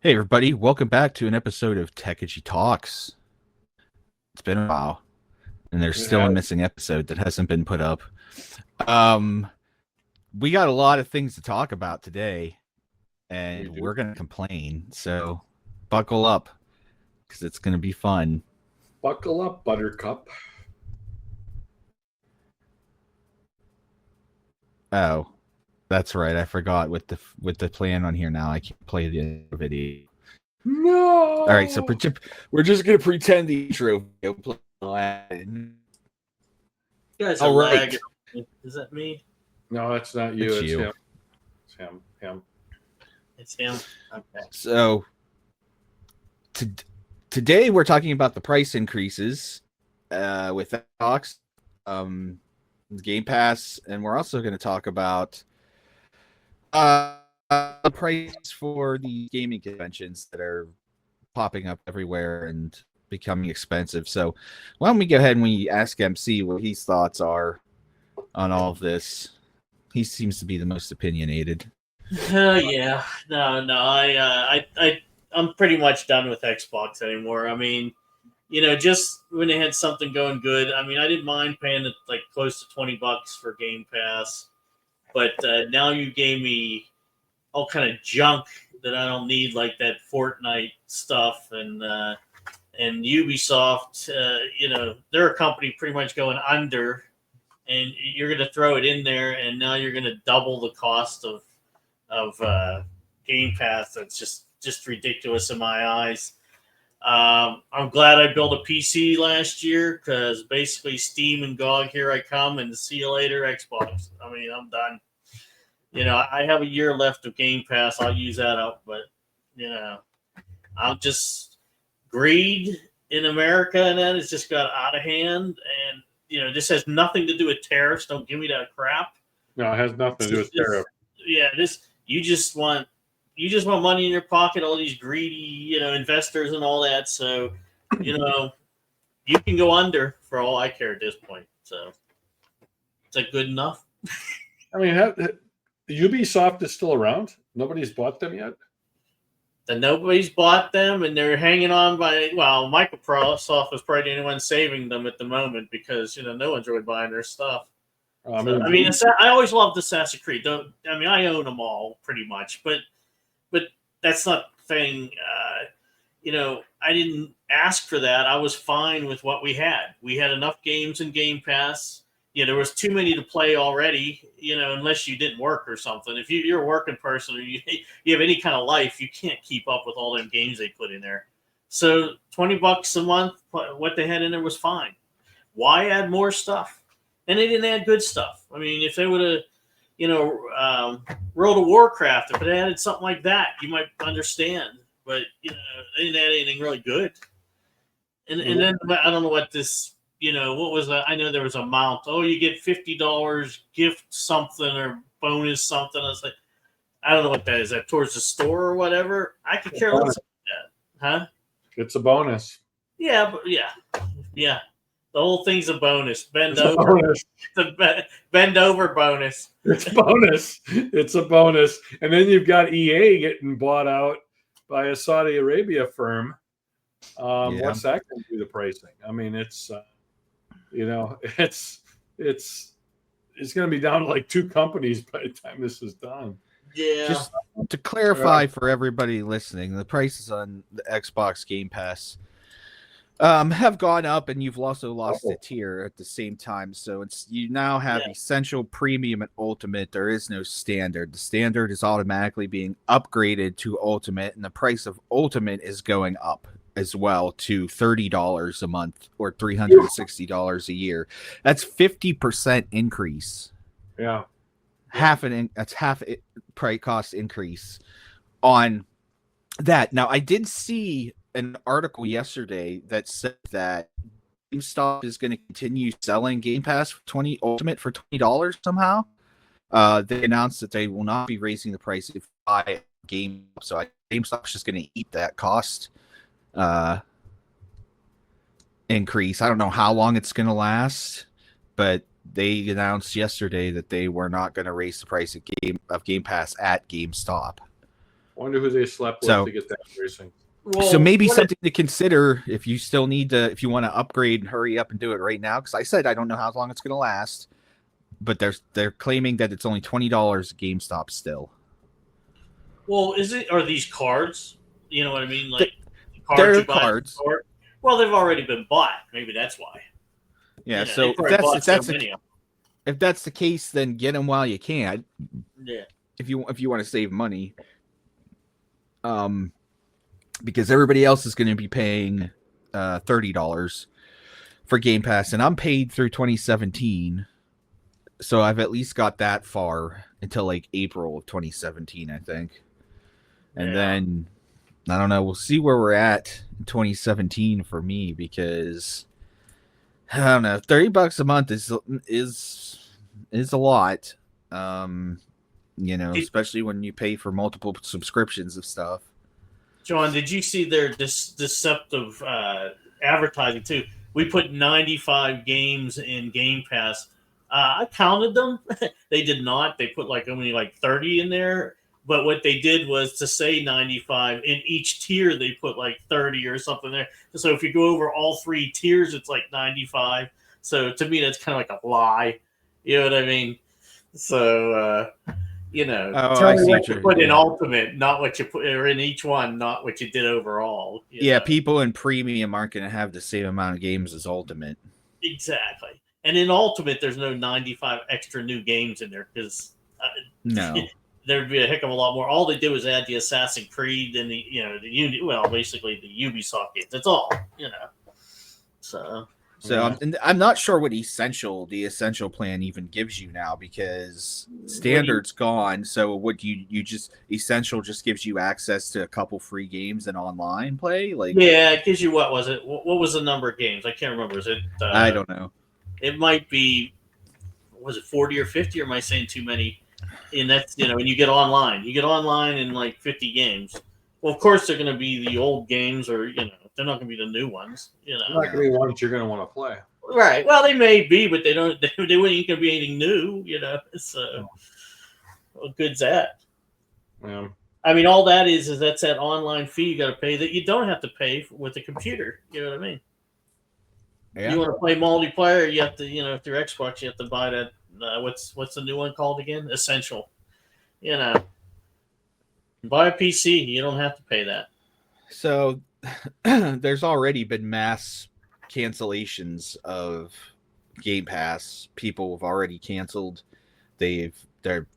Hey everybody, welcome back to an episode of Techegy Talks. It's been a while, and there's It still a has. missing episode that hasn't been put up. Um, we got a lot of things to talk about today, We and do. we're gonna complain. So, buckle up, because it's gonna be fun. Buckle up, Buttercup. Oh, that's right. I forgot with the plan on here now. I can't play the video. All right, so No. we're just gonna pretend the intro video. You guys are All right, lagging. Is that me? No, it's not you. It's It's you. him. It's him. Him. It's him. Okay. So to, today we're talking about the price increases with Xbox, Game Pass, and we're also going to talk about the price for the gaming conventions that are popping up everywhere and becoming expensive. So why don't we go ahead and we ask MC what his thoughts are on all of this? He seems to be the most opinionated. Yeah. No. I'm pretty much done with Xbox anymore. I mean, just when they had something going good. I mean, I didn't mind paying like close to $20 for Game Pass, but now you gave me all kind of junk that I don't need, like that Fortnite stuff and Ubisoft. They're a company pretty much going under, and you're going to throw it in there, and now you're going to double the cost of Game Pass. That's just ridiculous in my eyes. I'm glad I built a PC last year because basically Steam and GOG, here I come, and see you later, Xbox. I mean, I'm done. I have a year left of Game Pass. I'll use that up, but I'll just greed in America, and that has just got out of hand. And this has nothing to do with tariffs. Don't give me that crap. No, it has nothing to do with tariff. Yeah, you just want money in your pocket. All these greedy investors and all that. So you can go under for all I care at this point. So is that good enough? I mean, Ubisoft is still around. Nobody's bought them yet. That nobody's bought them, and they're hanging on by. Well, Microsoft is probably the only one saving them at the moment because no one's really buying their stuff. I always loved Assassin's Creed. I own them all pretty much, but that's not the thing. I didn't ask for that. I was fine with what we had. We had enough games in Game Pass. There was too many to play already. Unless you didn't work or something. If you're a working person or you have any kind of life, you can't keep up with all them games they put in there. So $20 a month, what they had in there was fine. Why add more stuff? And they didn't add good stuff. I mean, if they would have, World of Warcraft, if it added something like that, you might understand. But they didn't add anything really good. And then I don't know what this, what was that? I know there was a amount. Oh, you get $50 gift something or bonus something. I was like, I don't know what that is. That towards the store or whatever? I could care less about that, huh? It's a bonus. Yeah, but yeah. The whole thing's a bonus. Bend It's a over. bonus. The bend over bonus. It's a bonus. It's a bonus. And then you've got EA getting bought out by a Saudi Arabia firm. What's that going to do to pricing? I mean, it's it's going to be down to like two companies by the time this is done. Yeah. Just to clarify for everybody listening, the prices on the Xbox Game Pass have gone up, and you've also lost a tier at the same time. So you now have Essential, Premium, and Ultimate. There is no Standard. The Standard is automatically being upgraded to Ultimate, and the price of Ultimate is going up as well to $30 a month or $360 a year. That's 50% increase. Yeah. That's half price cost increase on that. Now, I did see an article yesterday that said that GameStop is going to continue selling Game Pass for Ultimate for $20 somehow. They announced that they will not be raising the price if you buy a game. So GameStop's just going to eat that cost increase. I don't know how long it's going to last, but they announced yesterday that they were not going to raise the price of Game Pass at GameStop. I wonder who they slept with So- to get that pricing. Well, So maybe what something to consider if you still need to, if you want to upgrade and hurry up and do it right now. Because I said I don't know how long it's going to last, but they're claiming that it's only $20 at GameStop still. Well, are these cards? You know what I mean? Like the They're you buy at the cards. store? Well, they've already been bought. Maybe that's why. Yeah. You know, So they if probably bought that's so many of if that's the case, then get them while you can. them. Yeah. If you want to save money, because everybody else is going to be paying $30 for Game Pass, and I'm paid through 2017, so I've at least got that far until like April of 2017, I think, and then I don't know. We'll see where we're at in 2017 for me, because I don't know. $30 a month is a lot. Especially when you pay for multiple subscriptions of stuff. John, did you see their deceptive advertising too? We put 95 games in Game Pass. I counted them. They did not. They put only 30 in there. But what they did was to say 95. In each tier, they put 30 or something there. So if you go over all 3 tiers, it's 95. So to me, that's kind of like a lie. You know what I mean? So, tell me what you put in Ultimate, not what you put, or in each one, not what you did overall. You know? People in Premium aren't going to have the same amount of games as Ultimate. Exactly. And in Ultimate, there's no 95 extra new games in there, because no, there'd be a heck of a lot more. All they did was add the Assassin's Creed and basically the Ubisoft games. That's all, So I'm not sure what the essential plan even gives you now, because standard's gone. So what you just essential just gives you access to a couple free games and online play. It gives you, what was it? What was the number of games? I can't remember. Is it? I don't know. It might be. Was it 40 or 50? Or am I saying too many? And that's when you get online. You get online in 50 games. Well, of course they're going to be the old games, or they're not going to be the new ones. They're not going to be ones you're going to want to play. Right. Well, they may be, but they wouldn't going to be anything new. So what good's that? Yeah. I mean, all that is that's that online fee you got to pay that you don't have to pay with a computer. You know what I mean? Yeah. You want to play multiplayer, you have to, if you're Xbox, you have to buy that. What's the new one called again? Essential. Buy a PC. You don't have to pay that. So there's already been mass cancellations of Game Pass. People have already canceled. They're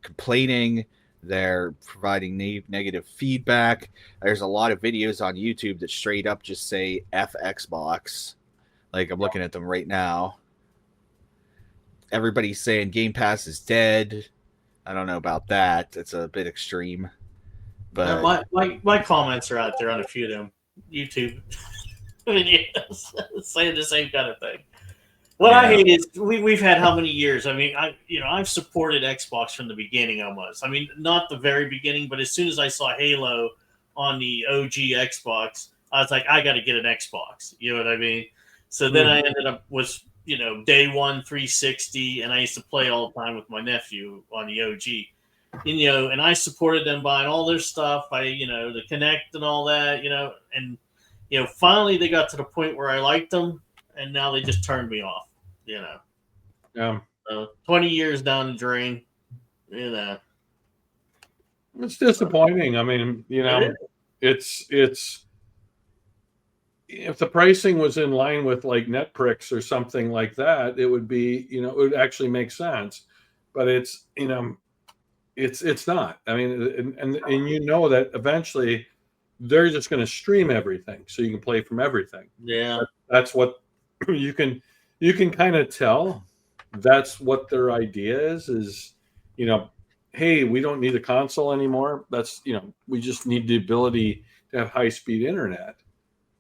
complaining. They're providing negative feedback. There's a lot of videos on YouTube that straight up just say F Xbox. I'm looking at them right now. Everybody's saying Game Pass is dead. I don't know about that. It's a bit extreme. But my comments are out there on a few of them YouTube videos saying the same kind of thing. What I hate is we've had how many years? I mean, I've supported Xbox from the beginning almost. I mean, not the very beginning, but as soon as I saw Halo on the OG Xbox, I was like, I got to get an Xbox. You know what I mean? So then I ended up with day one 360, and I used to play all the time with my nephew on the OG. And I supported them buying all their stuff, the Connect and all that, and finally they got to the point where I liked them, and now they just turned me off, Yeah. So 20 years down the drain, It's disappointing. I mean, it's if the pricing was in line with Netflix or something like that, it would be, it would actually make sense. But it's not. I mean, and that eventually they're just going to stream everything, so you can play from everything. Yeah, that's what you can kind of tell. That's what their idea is. Hey, we don't need a console anymore. That's we just need the ability to have high speed internet.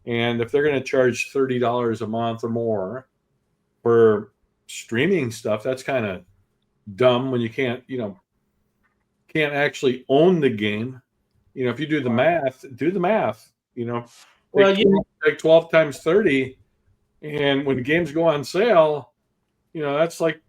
And if they're going to charge $30 a month or more for streaming stuff, that's kind of dumb when you can't actually own the game. If you do the math. Well, take 12 times 30, and when games go on sale, that's 10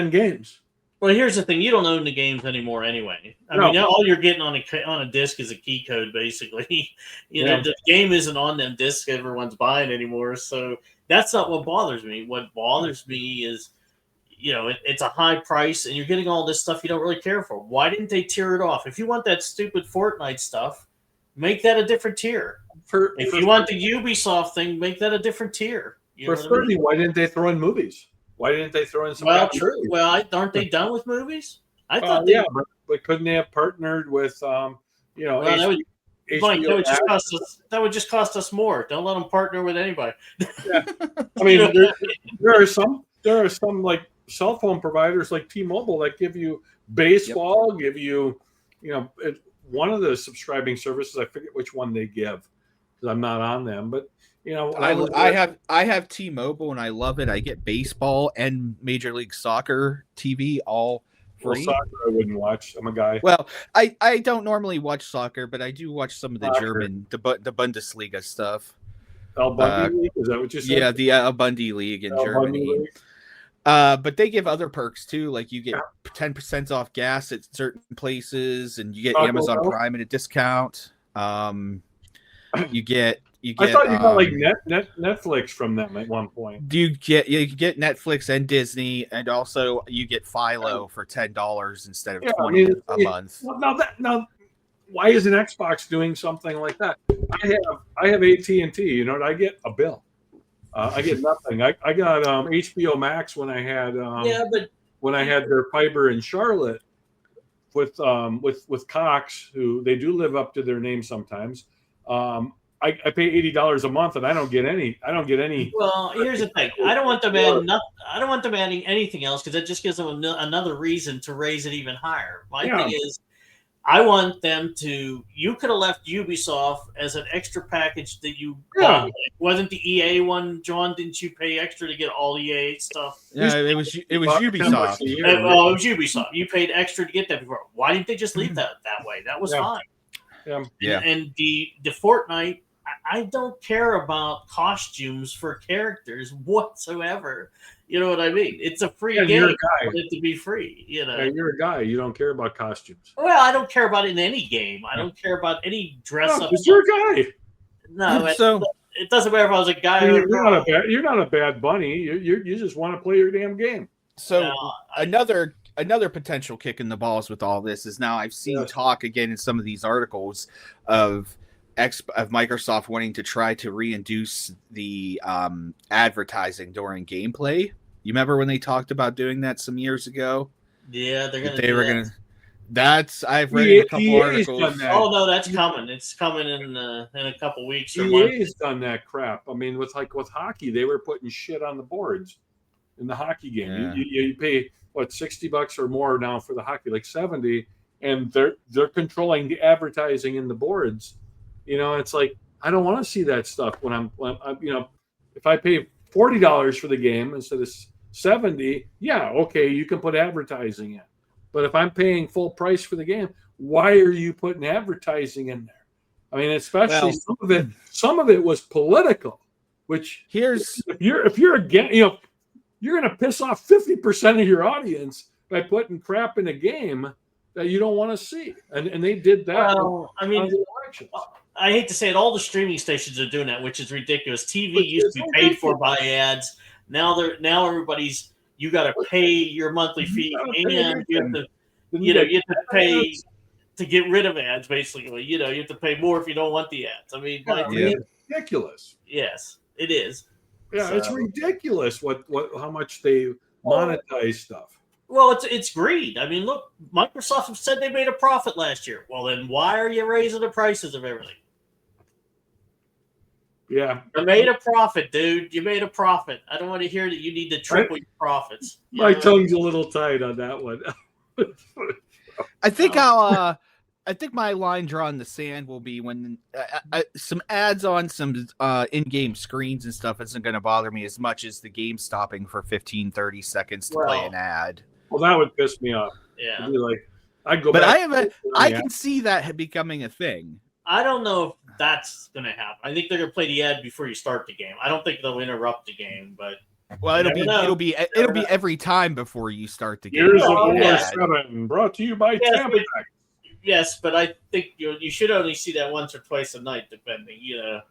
games. Well, here's the thing: you don't own the games anymore, anyway. I No. mean, all you're getting on a disc is a key code, basically. The game isn't on them discs everyone's buying anymore. So that's not what bothers me. What bothers me is, it's a high price, and you're getting all this stuff you don't really care for. Why didn't they tier it off? If you want that stupid Fortnite stuff, make that a different tier. If you want the Ubisoft thing, make that a different tier. For 30, why didn't they throw in movies? Why didn't they throw in some? Well, true. Well, aren't they done with movies? I thought but couldn't they have partnered with Well, that would just cost us more. Don't let them partner with anybody. Yeah. I mean, there are some like cell phone providers like T-Mobile that give you baseball, give you, one of the subscribing services. I forget which one they give because I'm not on them, but. I have T-Mobile and I love it. I get baseball and Major League Soccer TV all free. Well, soccer I wouldn't watch. I'm a guy. Well, I don't normally watch soccer, but I do watch some of the German, the Bundesliga stuff. Al Bundy League? Is that what you said? Yeah, the Al Bundy League in Germany. But they give other perks too, like you get 10% off gas at certain places, and you get Amazon Prime at a discount. You get. I thought you got like Netflix from them at one point. You get Netflix and Disney, and also you get Philo for $10 instead of $20 a month. Now, why isn't Xbox doing something like that? I have AT&T. You know what I get? A bill. I get nothing. I got HBO Max when I had when I had their fiber in Charlotte with Cox, who they do live up to their name sometimes. I pay $80 a month and I don't get any. Well, here's the thing. I don't want them adding anything else because that just gives them another reason to raise it even higher. My thing is, I want them to. You could have left Ubisoft as an extra package that you bought. Wasn't the EA one, John? Didn't you pay extra to get all EA stuff? Yeah, it was Ubisoft. It was Ubisoft. You paid extra to get that before. Why didn't they just leave that way? That was fine. Yeah. And the Fortnite. I don't care about costumes for characters whatsoever. You know what I mean? It's a free game. You're a guy. I want it to be free. You're a guy. You don't care about costumes. Well, I don't care about it in any game. I don't care about any dress up. You're a guy. No, so it doesn't matter if I was a guy or a girl. You're not a bad bunny. You just want to play your damn game. So another potential kick in the balls with all this is now I've seen talk again in some of these articles of Microsoft wanting to try to reinduce the advertising during gameplay. You remember when they talked about doing that some years ago? Yeah, they were gonna. I've read a couple articles. Oh no, that's coming. It's coming in a couple weeks. EA's done that crap. I mean, with hockey, they were putting shit on the boards in the hockey game. Yeah. You pay what $60 or more now for the hockey, like 70, and they're controlling the advertising in the boards. It's like I don't want to see that stuff when I'm if I pay $40 for the game instead of 70, okay, you can put advertising in. But if I'm paying full price for the game, why are you putting advertising in there? I mean, especially some of it was political. Which if you're again, you're going to piss off 50% of your audience by putting crap in a game that you don't want to see, and they did that. Well, I mean. I hate to say it, all the streaming stations are doing that, which is ridiculous. TV used to be paid for by ads. Now everybody's you got to pay your monthly fee, and you have to pay to get rid of ads. Basically, you have to pay more if you don't want the ads. I mean, it's ridiculous. Yes, it is. Yeah, it's ridiculous how much they monetize stuff. Well, it's greed. I mean, look, Microsoft said they made a profit last year. Well, then why are you raising the prices of everything? Yeah. You made a profit, dude. You made a profit. I don't want to hear that you need to triple your profits. My tongue's a little tight on that one. I think my line drawn in the sand will be when some ads on some in-game screens and stuff isn't going to bother me as much as the game stopping for 15, 30 seconds to play an ad. Well, that would piss me off. Yeah. I'd be like, I'd go back. I can see that becoming a thing. I don't know if that's going to happen. I think they're going to play the ad before you start the game. I don't think they'll interrupt the game, but Well, You never know. it'll be every time before you start the game. Years of Oh, War yeah. 7, brought to you by Yes, Tampa. Yes, but I think you should only see that once or twice a night, depending.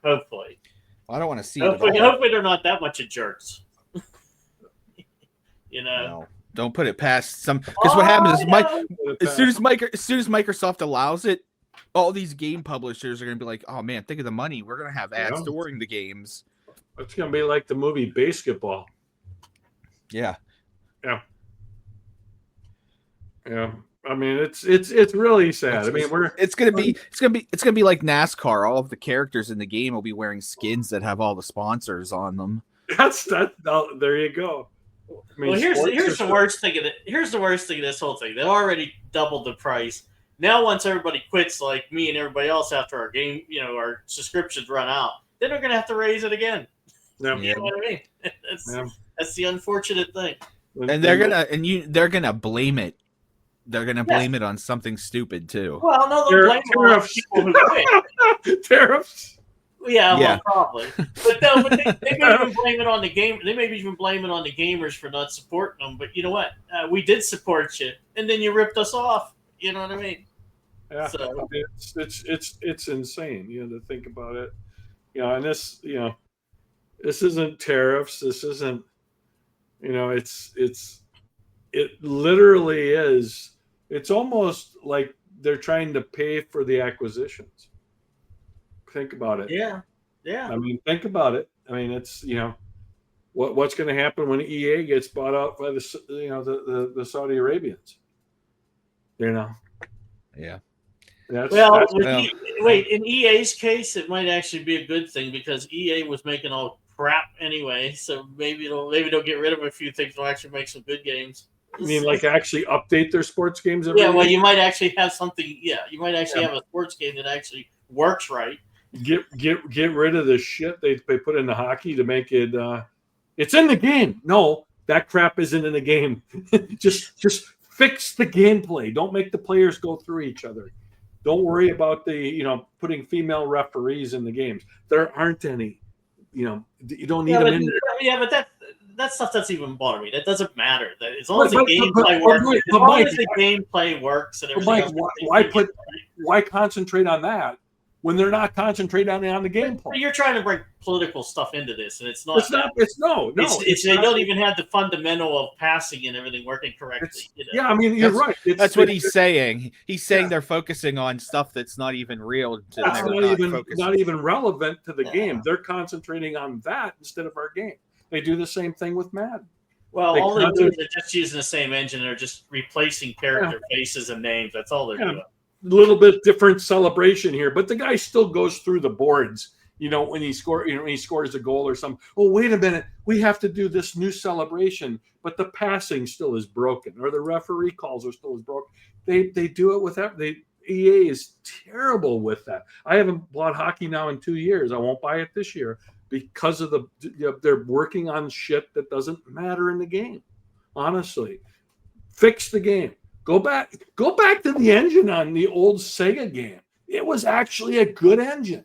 Hopefully. I don't want to see it at all. Hopefully they're not that much of jerks. No, don't put it past some, because what happens is as soon as Microsoft allows it, all these game publishers are going to be like, oh man, think of the money we're going to have ads during the games. It's going to be like the movie Basketball. Yeah. I mean, it's really sad. It's gonna be like NASCAR. All of the characters in the game will be wearing skins that have all the sponsors on them. There you go. Here's the worst thing of it. Here's the worst thing of this whole thing. They already doubled the price. Now, once everybody quits, like me and everybody else, after our game, our subscriptions run out, then they're gonna have to raise it again. Yeah. You know what I mean? That's the unfortunate thing. And they're gonna blame it. They're gonna blame it on something stupid too. Well, no, they'll blame it on people who quit. Tariffs. Yeah, well, probably. But no, they may even blame it on the game. They may even blame it on the gamers for not supporting them. But you know what? We did support you, and then you ripped us off. You know what I mean? Yeah, so. it's insane. To think about it. And this, this isn't tariffs. This isn't. It literally is. It's almost like they're trying to pay for the acquisitions. Think about it. Yeah. I mean, think about it. I mean, it's what's going to happen when EA gets bought out by the Saudi Arabians. Yeah. Wait. In EA's case, it might actually be a good thing because EA was making all crap anyway. So maybe they'll get rid of a few things. They'll actually make some good games. I mean, like actually update their sports games every week? You might actually have something. Yeah, you might actually have a sports game that actually works right. Get rid of the shit they put into hockey to make it. It's in the game. No, that crap isn't in the game. just fix the gameplay. Don't make the players go through each other. Don't worry about putting female referees in the games. There aren't any. You don't need them in there. Yeah, but that stuff doesn't even bother me. That doesn't matter. As long as the gameplay works, as long as the gameplay works and everything. Mike, why concentrate on that when they're not concentrating on the gameplay? You're trying to bring political stuff into this, and it's not. They don't even have the fundamental of passing and everything working correctly. Yeah, I mean, you're right. That's what he's saying. He's saying they're focusing on stuff that's not even real. Not even relevant to the game. They're concentrating on that instead of our game. They do the same thing with Madden. Well, all they do is they're just using the same engine. They're just replacing character faces and names. That's all they're doing. A little bit different celebration here, but the guy still goes through the boards. When he scores a goal or something. Oh, wait a minute, we have to do this new celebration, but the passing still is broken, or the referee calls are still broken. They do it with that. EA is terrible with that. I haven't bought hockey now in 2 years. I won't buy it this year. Because of they're working on shit that doesn't matter in the game. Honestly, fix the game. Go back to the engine on the old Sega game. It was actually a good engine.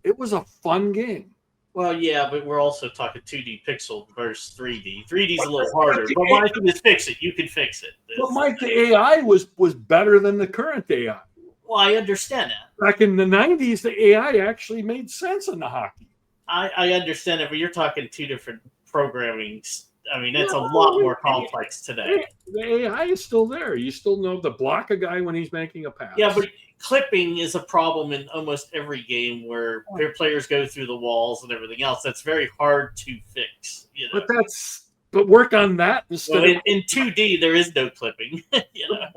It was a fun game. Well, yeah, but we're also talking 2D pixel versus 3D. 3D is a little harder. But why don't you just fix it? You can fix it. But Mike, the AI was better than the current AI. Well, I understand that. Back in the 90s, the AI actually made sense in the hockey. I understand it, but you're talking two different programming. I mean, that's a lot more complex today. The AI is still there. You still know to block a guy when he's making a pass. Yeah, but clipping is a problem in almost every game where their players go through the walls and everything else. That's very hard to fix. But work on that instead. Well, in 2D, there is no clipping.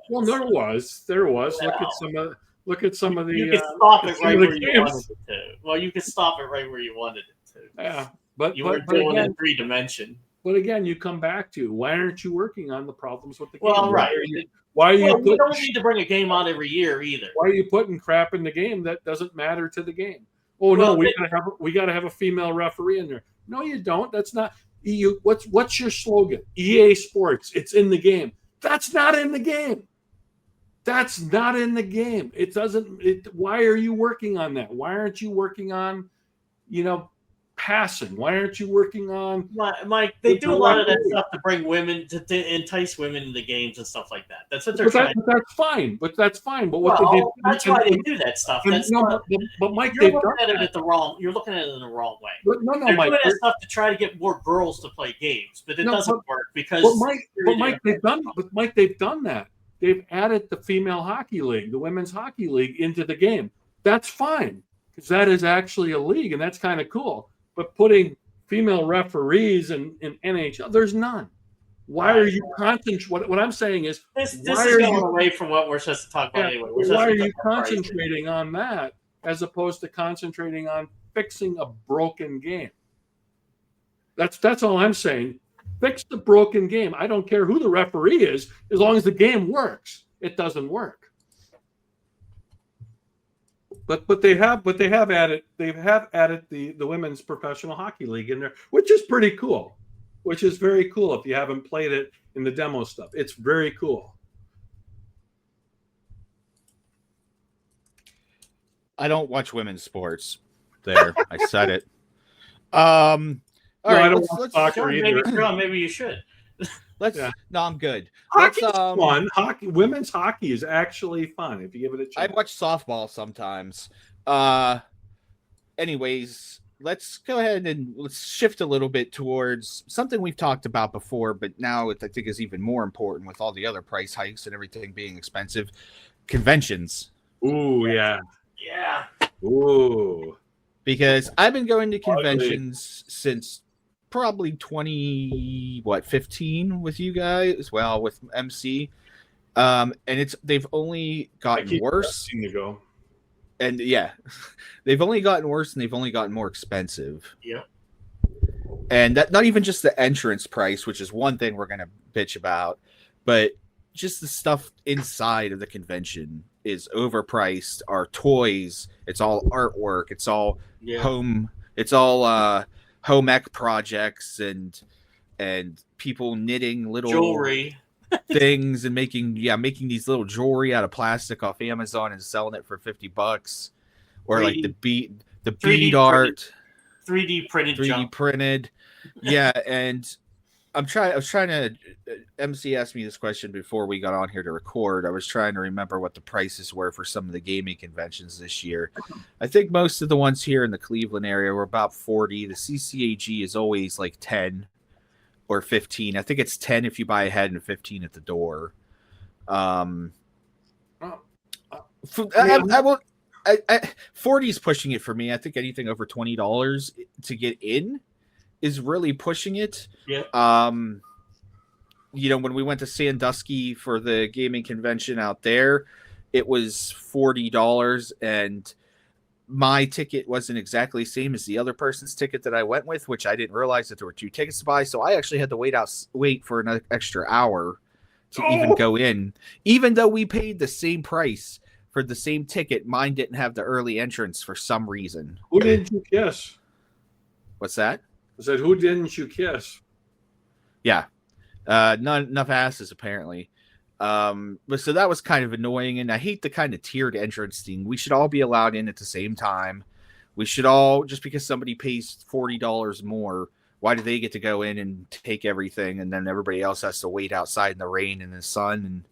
Well, there was. No. Look at some of the. You can stop it right where you wanted it to. Well, you can stop it right where you wanted it to. Yeah, but you weren't doing it in 3D. But again, you come back to why aren't you working on the problems with the game? Well, right. Why are you? You don't need to bring a game out every year either. Why are you putting crap in the game that doesn't matter to the game? Oh no, we gotta have a female referee in there. No, you don't. That's not EU. What's your slogan? EA Sports. It's in the game. That's not in the game. That's not in the game. Why are you working on that? Why aren't you working on, passing? Why aren't you working on? Mike, they do a lot of that stuff to bring women to entice women into games and stuff like that. That's what they're trying. That's fine. But that's fine. But that's why they do that stuff. That's but Mike, you're looking at it the wrong. You're looking at it in the wrong way. But they're Mike, doing that stuff to try to get more girls to play games, but it doesn't work because. Mike, they've done that. They've added the female hockey league, the women's hockey league, into the game. That's fine because that is actually a league, and that's kind of cool. But putting female referees in NHL, there's none. Why are you concentrating? What I'm saying is, this is going away from what we're supposed to talk about anyway. Why are you concentrating on that as opposed to concentrating on fixing a broken game? That's all I'm saying. Fix the broken game. I don't care who the referee is, as long as the game works. It doesn't work. But they have added the women's professional hockey league in there, which is pretty cool. Which is very cool if you haven't played it in the demo stuff. It's very cool. I don't watch women's sports. There, I said it. All right, I don't watch soccer either. Maybe you should. No, I'm good. Hockey's fun. Women's hockey is actually fun if you give it a chance. I watch softball sometimes. Anyways, let's go ahead and let's shift a little bit towards something we've talked about before, but now I think is even more important with all the other price hikes and everything being expensive. Conventions. Ooh, yeah. Yeah. Ooh. Because I've been going to conventions since probably 15 with you guys. Well, with MC. And they've only gotten worse. To go. And yeah, they've only gotten worse and they've only gotten more expensive. Yeah. And that not even just the entrance price, which is one thing we're going to bitch about, but just the stuff inside of the convention is overpriced. Our toys, it's all artwork, it's all home ec projects and people knitting little jewelry things and making these little jewelry out of plastic off Amazon and selling it for $50, or 3D, like the bead art, 3D printed. Yeah, and I was trying to MC asked me this question before we got on here to record. I was trying to remember what the prices were for some of the gaming conventions this year. I think most of the ones here in the Cleveland area were about 40. The CCAG is always like 10 or 15. I think it's 10 if you buy ahead and 15 at the door. I won't. 40 is pushing it for me. I think anything over $20 to get in is really pushing it. Yeah. When we went to Sandusky for the gaming convention out there, it was $40, and my ticket wasn't exactly the same as the other person's ticket that I went with, which I didn't realize that there were 2 tickets to buy. So I actually had to wait for an extra hour to even go in, even though we paid the same price for the same ticket. Mine didn't have the early entrance for some reason. Who didn't you kiss? What's that? I said, who didn't you kiss? Yeah. Not enough asses, apparently. But so that was kind of annoying, and I hate the kind of tiered entrance thing. We should all be allowed in at the same time. We should all, just because somebody pays $40 more, why do they get to go in and take everything, and then everybody else has to wait outside in the rain and the sun?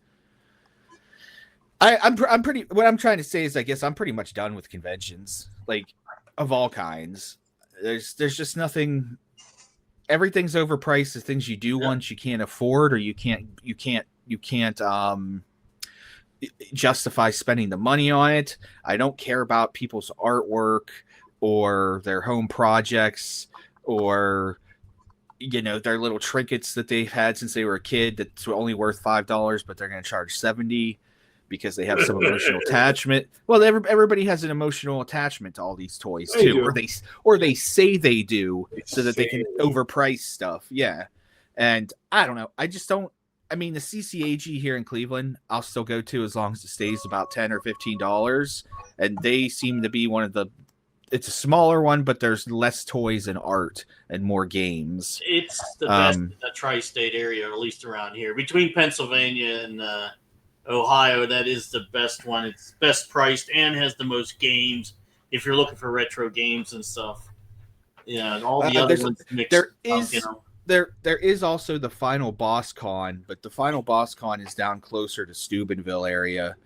And I'm pretty. What I'm trying to say is, I guess I'm pretty much done with conventions, like of all kinds. There's just nothing. Everything's overpriced. The things you do once you can't afford, or you can't justify spending the money on it. I don't care about people's artwork or their home projects or their little trinkets that they've had since they were a kid that's only worth $5, but they're going to charge $70 because they have some emotional attachment. Well, everybody has an emotional attachment to all these toys too, or they say they do, so that they can overprice stuff. Yeah, and I don't know. I just don't. I mean, the CCAG here in Cleveland, I'll still go to as long as it stays about $10 or $15, and they seem to be one of the. It's a smaller one, but there's less toys and art and more games. It's the best in the tri-state area, or at least around here, between Pennsylvania and Ohio. That is the best one. It's best priced and has the most games if you're looking for retro games and stuff. Yeah, and all the other ones mixed there up, is you know. there is also the final boss con, but the final boss con is down closer to Steubenville area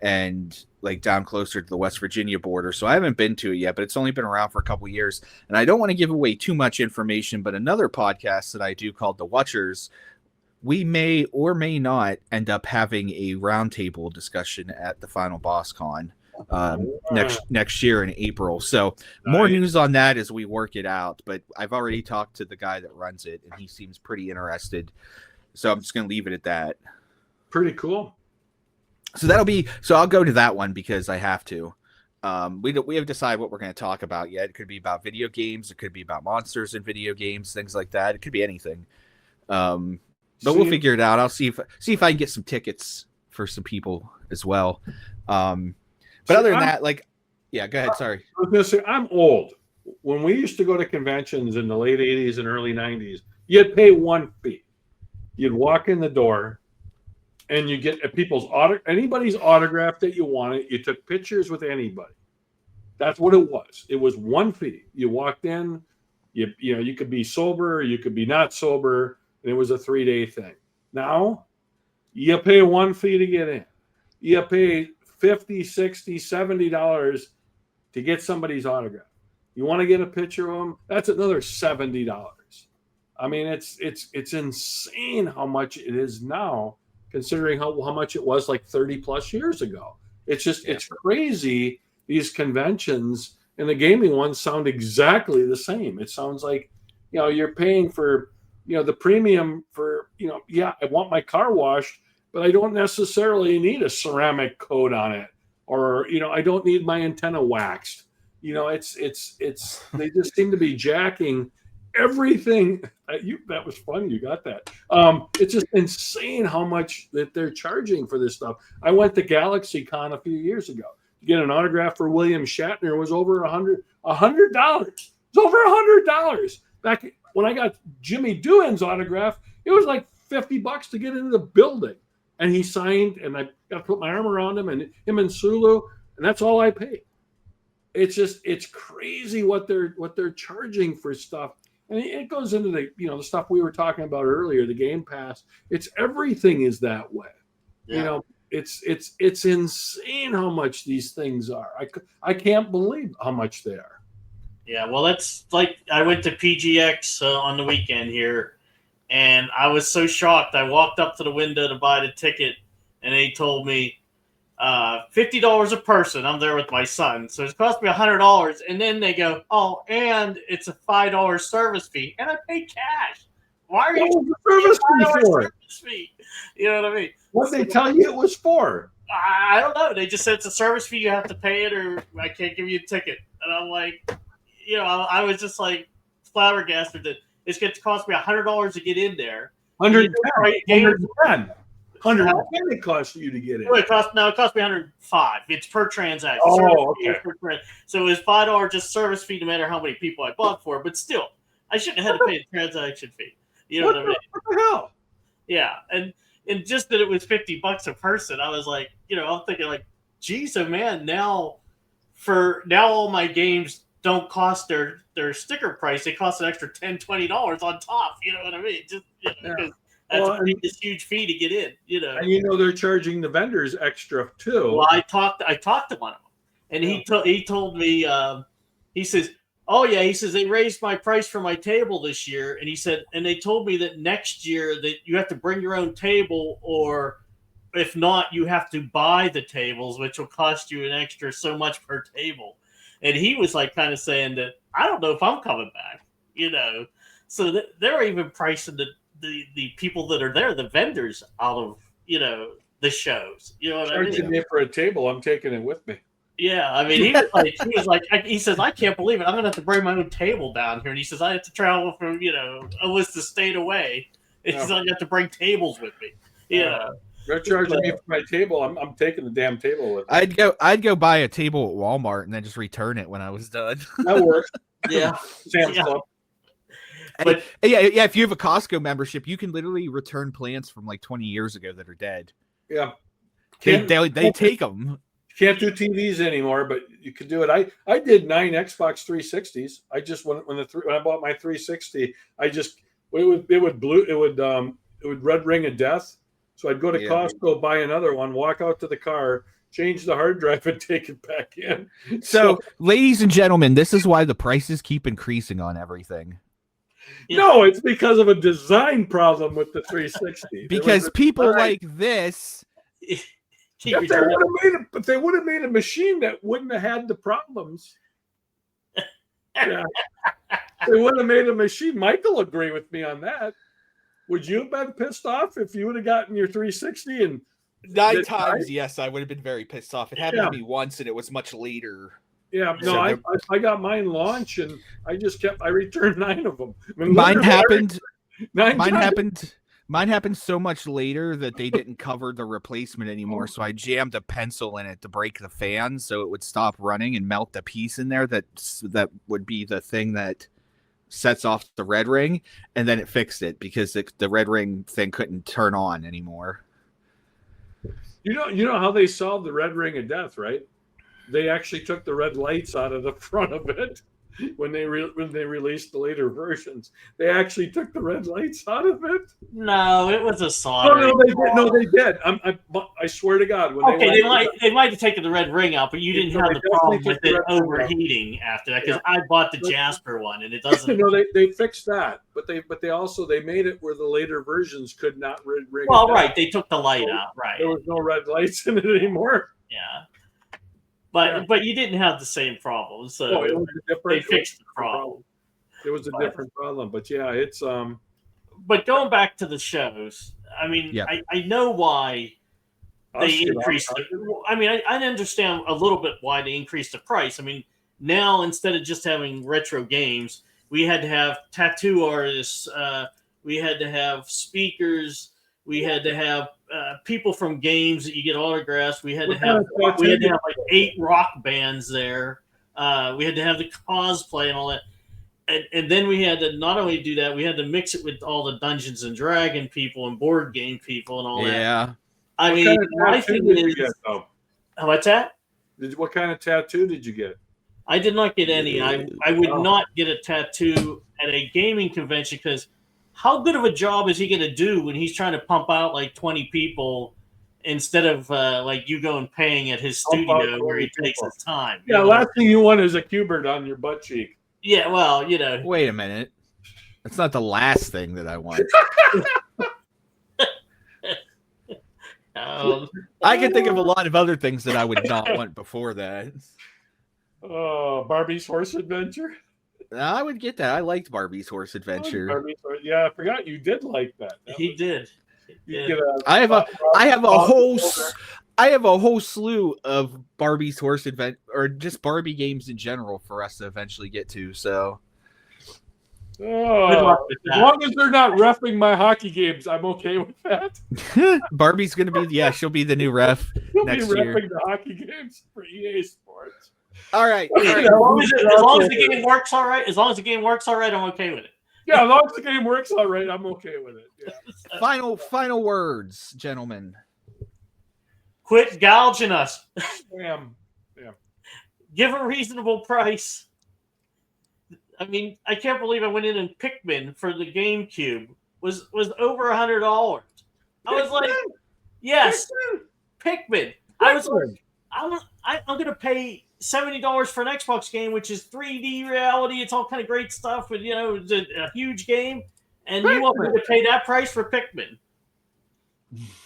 and like down closer to the West Virginia border. So I haven't been to it yet, but it's only been around for a couple years. And I don't want to give away too much information, but another podcast that I do called The Watchers, we may or may not end up having a roundtable discussion at the final boss con next year in April. So more news on that as we work it out. But I've already talked to the guy that runs it, and he seems pretty interested. So I'm just going to leave it at that. Pretty cool. So I'll go to that one because I have to. We have decided what we're going to talk about yet. It could be about video games. It could be about monsters in video games, things like that. It could be anything. But we'll figure it out. I'll see if I can get some tickets for some people as well. But other than that, like, yeah, go ahead. Sorry. I was going to say, I'm old. When we used to go to conventions in the late 80s and early 90s, you'd pay one fee. You'd walk in the door and you get anybody's autograph that you wanted. You took pictures with anybody. That's what it was. It was one fee. You walked in, you could be sober, you could be not sober, and it was a 3-day thing. Now, you pay one fee to get in. You pay $50, $60, $70 to get somebody's autograph. You want to get a picture of them? That's another $70. I mean, it's insane how much it is now, considering how much it was like 30 plus years ago. It's crazy. These conventions and the gaming ones sound exactly the same. It sounds like, you're paying for, the premium for, I want my car washed, but I don't necessarily need a ceramic coat on it, or I don't need my antenna waxed. It's they just seem to be jacking everything. That was funny. You got that. It's just insane how much that they're charging for this stuff. I went to GalaxyCon a few years ago to get an autograph for William Shatner. It was over $100. It's over $100. Back when I got Jimmy Doohan's autograph, it was like $50 to get into the building. And he signed, and I got to put my arm around him and Sulu, and that's all I paid. It's crazy what they're charging for stuff, and it goes into the stuff we were talking about earlier, the Gamepass. It's everything is that way. Yeah. It's insane how much these things are. I can't believe how much they are. Yeah, well, that's like I went to PGX on the weekend here. And I was so shocked. I walked up to the window to buy the ticket, and they told me $50 a person. I'm there with my son, so it's cost me $100. And then they go, "Oh, and it's a $5 service fee," and I paid cash. Why are you service fee? You know what I mean? What they tell you it was for? I don't know. They just said it's a service fee. You have to pay it, or I can't give you a ticket. And I'm like, I was just like flabbergasted that. It's going to cost me $100 to get in there. $110 it costs you to get in. It cost me $105. It's per transaction. Oh, okay. So it was $5 just service fee, no matter how many people I bought for. But still, I shouldn't have had to pay a transaction fee. You know what I mean? What the hell? Yeah, and just that it was $50 a person, I was like, I'm thinking like, geez, oh man, now all my games don't cost their sticker price. They cost an extra $10, $20 on top. You know what I mean? Just because that's this huge fee to get in. And they're charging the vendors extra too. Well, I talked to one of them, and he told me he says, "Oh yeah," he says, "they raised my price for my table this year," and he said, and they told me that next year that you have to bring your own table, or if not, you have to buy the tables, which will cost you an extra so much per table. And he was like kind of saying that, I don't know if I'm coming back, So they're even pricing the people that are there, the vendors, out of, the shows. You know what I mean? Charging me for a table, I'm taking it with me. Yeah, I mean, he says, I can't believe it. I'm going to have to bring my own table down here. And he says, I have to travel from, almost the state away. And he says, I have to bring tables with me. They're charging me for my table. I'm taking the damn table with me. I'd go buy a table at Walmart and then just return it when I was done. That works. Yeah. Sam's Club. But if you have a Costco membership, you can literally return plants from like 20 years ago that are dead. Yeah. They take them. Can't do TVs anymore, but you could do it. I did 9 Xbox 360s. I just when I bought my 360, it would red ring of death. So I'd go to Costco, buy another one, walk out to the car, change the hard drive, and take it back in. So, ladies and gentlemen, this is why the prices keep increasing on everything. No, it's because of a design problem with the 360. Because people like this. If they would have made a machine that wouldn't have had the problems. Yeah. They would have made a machine. Michael will agree with me on that. Would you have been pissed off if you would have gotten your 360 and 9 times? Yes, I would have been very pissed off. It happened to me once, and it was much later. Yeah, no, I got mine launch, and I returned 9 of them. I mean, mine happened. Mine happened so much later that they didn't cover the replacement anymore. So I jammed a pencil in it to break the fan, so it would stop running and melt the piece in there. That would be the thing that sets off the red ring, and then it fixed it because the red ring thing couldn't turn on anymore. You know how they solved the red ring of death, right? They actually took the red lights out of the front of it when they released the later versions. They actually took the red lights out of it. No, it was a soldering. No, they did. I swear to God. They might have taken the red ring out, but you didn't have the problem with it overheating after that, because I bought the Jasper one and it doesn't. No, they fixed that, but they also made it where the later versions could not ring. Well, right, they took the light out. Right, there was no red lights in it anymore. Yeah. But you didn't have the same problem, so it was they fixed the problem. It was a different problem, but yeah, it's But going back to the shows, I mean, I know why they increased it. I mean, I understand a little bit why they increased the price. I mean, now instead of just having retro games, we had to have tattoo artists, we had to have speakers, we had to have people from games that you get autographs. We had to have like 8 rock bands there. We had to have the cosplay and all that. And then we had to not only do that, we had to mix it with all the Dungeons and Dragon people and board game people and all that. Yeah. I mean, my thing is, what's that? What kind of tattoo did you get? I did not get any. I would not get a tattoo at a gaming convention, because how good of a job is he going to do when he's trying to pump out like 20 people instead of like you go and paying at his studio where he takes his time? Yeah, last thing you want is a Q-bird on your butt cheek. Yeah, well, you know. Wait a minute. That's not the last thing that I want. I can think of a lot of other things that I would not want before that. Oh, Barbie's Horse Adventure? I would get that. I liked Barbie's Horse Adventure. Yeah, I forgot you did like that. He did. I have a whole slew of Barbie's Horse Adventure, or just Barbie games in general, for us to eventually get to. So, as long as they're not reffing my hockey games, I'm okay with that. Barbie's gonna be she'll be the new ref next year. Reffing the hockey games for EA Sports. All right. As long as the game works all right, I'm okay with it. Yeah, as long as the game works all right, I'm okay with it. Yeah. Final words, gentlemen. Quit gouging us. Damn. Give a reasonable price. I mean, I can't believe I went in and Pikmin for the GameCube was over $100. I was like, yes, Pikmin. I was like, I'm going to pay $70 for an Xbox game, which is 3D reality. It's all kind of great stuff, and it's a huge game. And you want me to pay that price for Pikmin?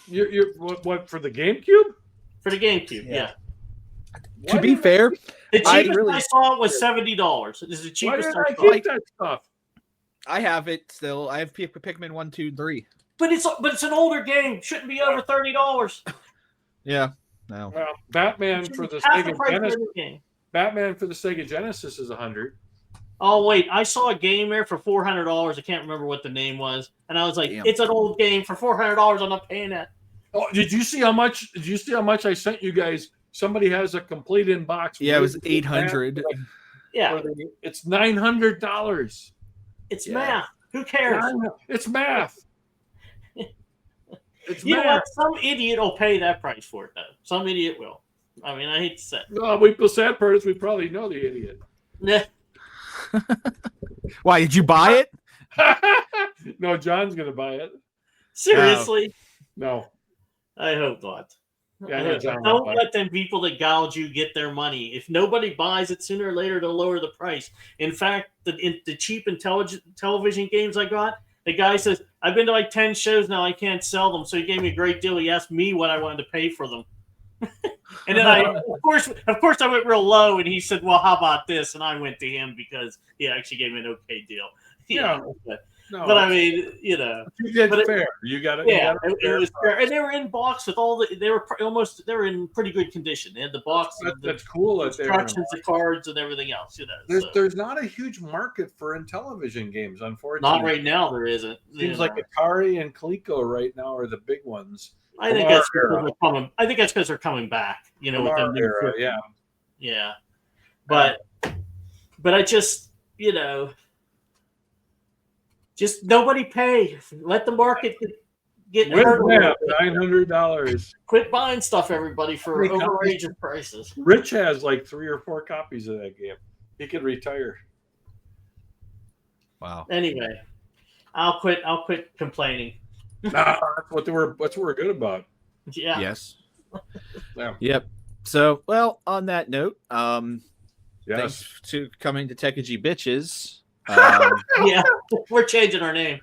You what for the GameCube? For the GameCube, yeah. To be fair, the cheapest I saw was $70. It is the cheapest I saw. Keep that stuff. I have it still. I have Pikmin 1, 2, 3. But it's an older game. Shouldn't be over $30. Yeah. No. Well, Batman for the Sega Genesis is $100. Oh wait, I saw a game there for $400. I can't remember what the name was, and I was like, "It's an old game for $400. I'm not paying that." Oh, did you see how much? I sent you guys? Somebody has a complete inbox. Yeah, it was $800. Yeah, it's $900. It's math. Who cares? It's math. You know what? Some idiot will pay that price for it, though. Some idiot will. I mean, I hate to say it. No, the sad part is we probably know the idiot. Nah. Why did you buy it? No, John's gonna buy it. Seriously? No. I hope not. Yeah, I know John Don't won't buy let them people that gouge you get their money. If nobody buys it, sooner or later they'll lower the price. In fact, the cheap television games I got, the guy says, I've been to like 10 shows now, I can't sell them. So he gave me a great deal. He asked me what I wanted to pay for them. And then of course I went real low, and he said, well, how about this? And I went to him because he actually gave me an okay deal. Yeah. But I mean, you know, it's fair. You got it. Yeah, it was fair, and they were in box with all the. They were in pretty good condition. They had the box, That's cool. the instructions, the cards, and everything else. You know, There's not a huge market for Intellivision games, unfortunately. not right now. There isn't. Seems like Atari and Coleco right now are the big ones. I think that's because they're coming. I think that's because they're coming back. You know, with them era, yeah. But I just, you know. Just nobody pay. Let the market get hurt. $900. Quit buying stuff, everybody, for outrageous prices. Rich has like 3 or 4 copies of that game. He could retire. Wow. Anyway, I'll quit complaining. Nah, that's what we're good about. Yeah. Yes. Yeah. Yep. So, well, on that note, Yes. thanks to coming to Techegy Bitches. Yeah, we're changing our name.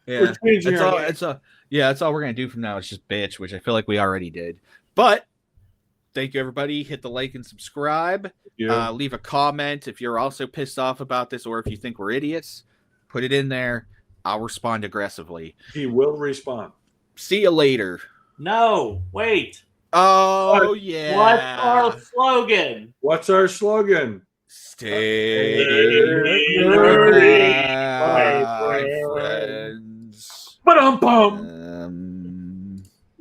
Yeah, We're changing our name. that's all we're gonna do from now. It's just bitch, which I feel like we already did. But thank you, everybody. Hit the like and subscribe. Yeah. Leave a comment if you're also pissed off about this, or if you think we're idiots. Put it in there. I'll respond aggressively. He will respond. See you later. No, wait. Oh yeah. What's our slogan? What's our slogan? Stay nerdy, my friends. Ba-dum-bum.